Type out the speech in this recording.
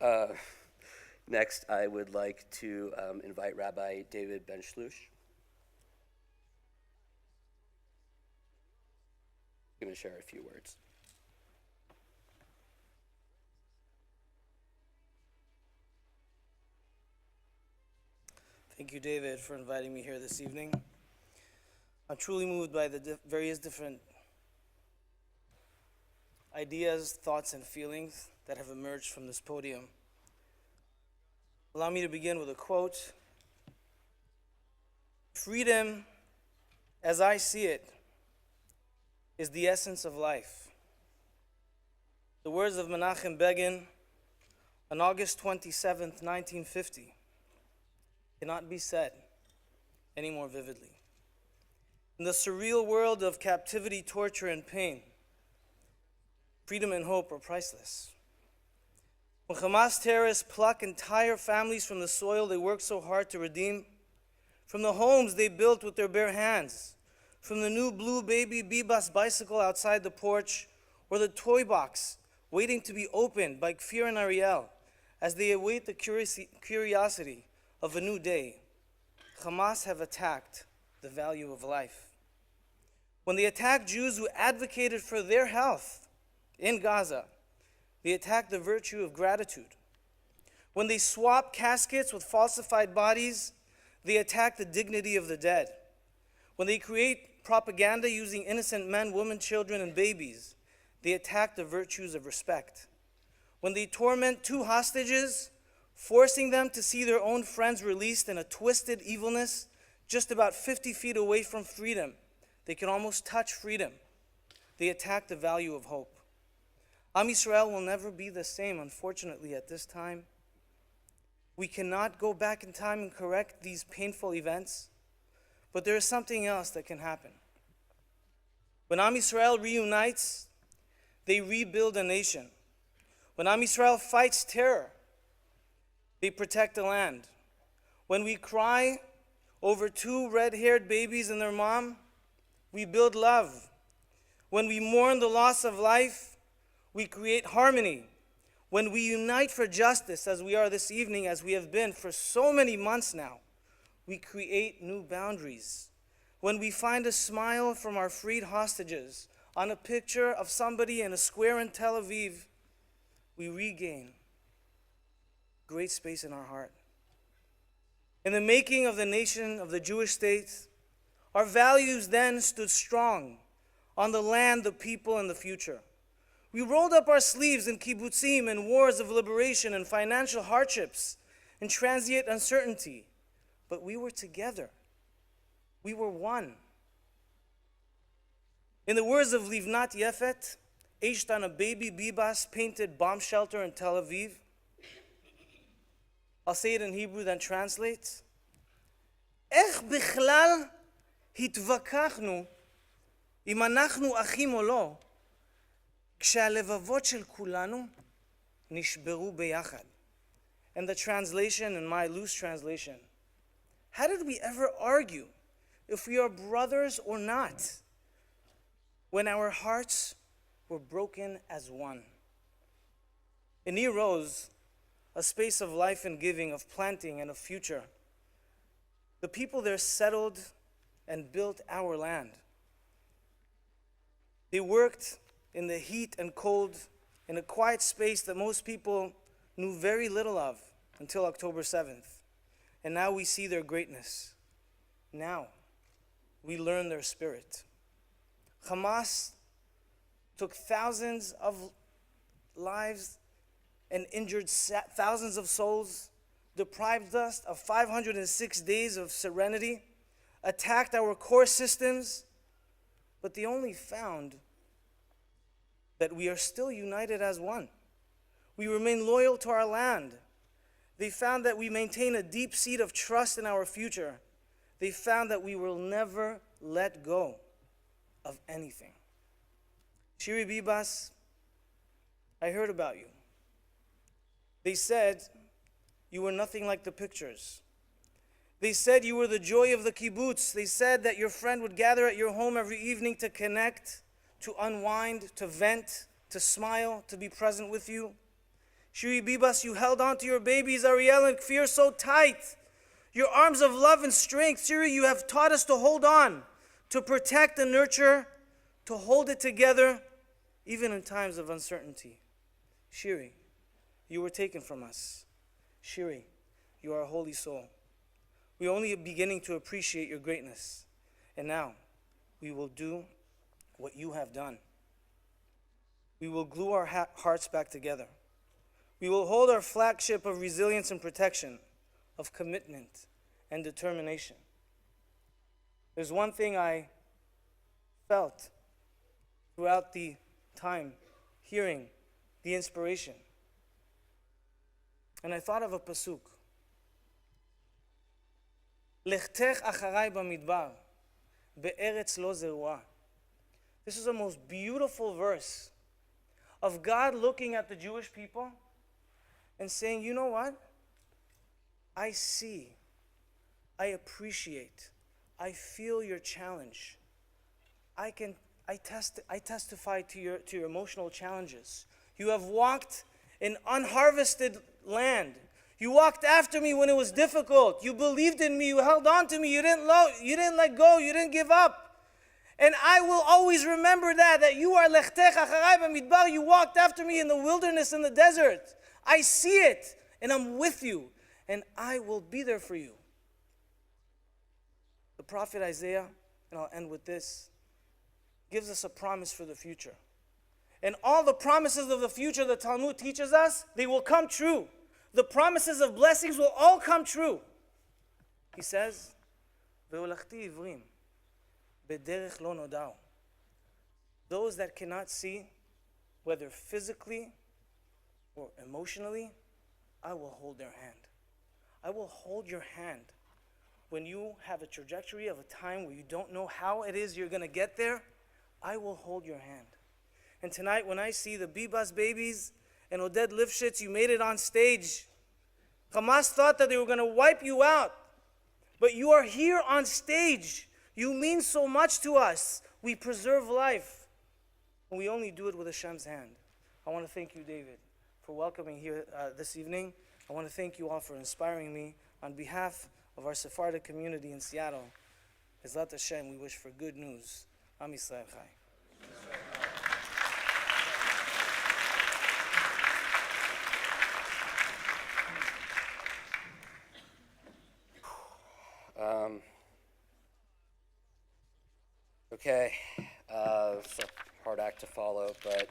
Uh, Next, I would like to invite Rabbi David Benchlouch. I'm going to share a few words. Thank you, David, for inviting me here this evening. I'm truly moved by the various different ideas, thoughts, and feelings that have emerged from this podium. Allow me to begin with a quote. Freedom, as I see it, is the essence of life. The words of Menachem Begin on August 27th, 1950, cannot be said any more vividly. In the surreal world of captivity, torture, and pain, freedom and hope are priceless. When Hamas terrorists pluck entire families from the soil they worked so hard to redeem, from the homes they built with their bare hands, from the new blue baby Bibas bicycle outside the porch, or the toy box waiting to be opened by Kfir and Ariel as they await the curiosity of a new day, Hamas have attacked the value of life. When they attack Jews who advocated for their health in Gaza, they attack the virtue of gratitude. When they swap caskets with falsified bodies, they attack the dignity of the dead. When they create propaganda using innocent men, women, children, and babies, they attack the virtues of respect. When they torment two hostages, forcing them to see their own friends released in a twisted evilness just about 50 feet away from freedom, they can almost touch freedom. They attack the value of hope. Am Yisrael will never be the same, unfortunately, at this time. We cannot go back in time and correct these painful events, but there is something else that can happen. When Am Yisrael reunites, they rebuild a nation. When Am Yisrael fights terror, they protect the land. When we cry over two red-haired babies and their mom, we build love. When we mourn the loss of life, we create harmony. When we unite for justice, as we are this evening, as we have been for so many months now, we create new boundaries. When we find a smile from our freed hostages on a picture of somebody in a square in Tel Aviv, we regain great space in our heart. In the making of the nation of the Jewish state, our values then stood strong on the land, the people, and the future. We rolled up our sleeves in kibbutzim and wars of liberation and financial hardships and transient uncertainty, but we were together. We were one. In the words of Livnat Yefet, aged on a baby Bibas painted bomb shelter in Tel Aviv, I'll say it in Hebrew, then translate. איך בכלל התווכחנו אם אנחנו אחים או לא, כשהלבבות של כולנו נשברו ביחד. And the translation, in my loose translation, how did we ever argue if we are brothers or not when our hearts were broken as one? In Nir Oz, a space of life and giving, of planting and of future, the people there settled and built our land. They worked in the heat and cold in a quiet space that most people knew very little of until October 7th. And now we see their greatness. Now we learn their spirit. Hamas took thousands of lives and injured thousands of souls, deprived us of 506 days of serenity, attacked our core systems, but they only found that we are still united as one. We remain loyal to our land. They found that we maintain a deep seat of trust in our future. They found that we will never let go of anything. Shiri Bibas, I heard about you. They said you were nothing like the pictures. They said you were the joy of the kibbutz. They said that your friend would gather at your home every evening to connect, to unwind, to vent, to smile, to be present with you. Shiri Bibas, you held on to your babies, Ariel and Kfir, so tight. Your arms of love and strength. Shiri, you have taught us to hold on, to protect and nurture, to hold it together, even in times of uncertainty. Shiri, you were taken from us. Shiri, you are a holy soul. We are only beginning to appreciate your greatness. And now, we will do what you have done. We will glue our hearts back together. We will hold our flagship of resilience and protection, of commitment and determination. There's one thing I felt throughout the time hearing the inspiration. And I thought of a pasuk. Lechtech acharai bamidbar, be'eretz lo zerua. This is the most beautiful verse of God looking at the Jewish people and saying, you know what? I see, I appreciate, I feel your challenge. I testify to your emotional challenges. You have walked in unharvested land. You walked after me when it was difficult. You believed in me. You held on to me. You didn't let go. You didn't give up. And I will always remember that you are lechtech acharai b'midbar. You walked after me in the wilderness, in the desert. I see it, and I'm with you, and I will be there for you. The prophet Isaiah, and I'll end with this, gives us a promise for the future. And all the promises of the future the Talmud teaches us, they will come true. The promises of blessings will all come true. He says, "Ve'olachti ivrim bederech lo nodau." Those that cannot see, whether physically or emotionally, I will hold their hand. I will hold your hand. When you have a trajectory of a time where you don't know how it is you're going to get there, I will hold your hand. And tonight, when I see the Bibas babies and Oded Lifshitz, you made it on stage. Hamas thought that they were going to wipe you out. But you are here on stage. You mean so much to us. We preserve life. And we only do it with Hashem's hand. I want to thank you, David, for welcoming here this evening. I want to thank you all for inspiring me. On behalf of our Sephardic community in Seattle, Bezrat Hashem, we wish for good news. Am Yisrael Chai. Okay, it's a hard act to follow, but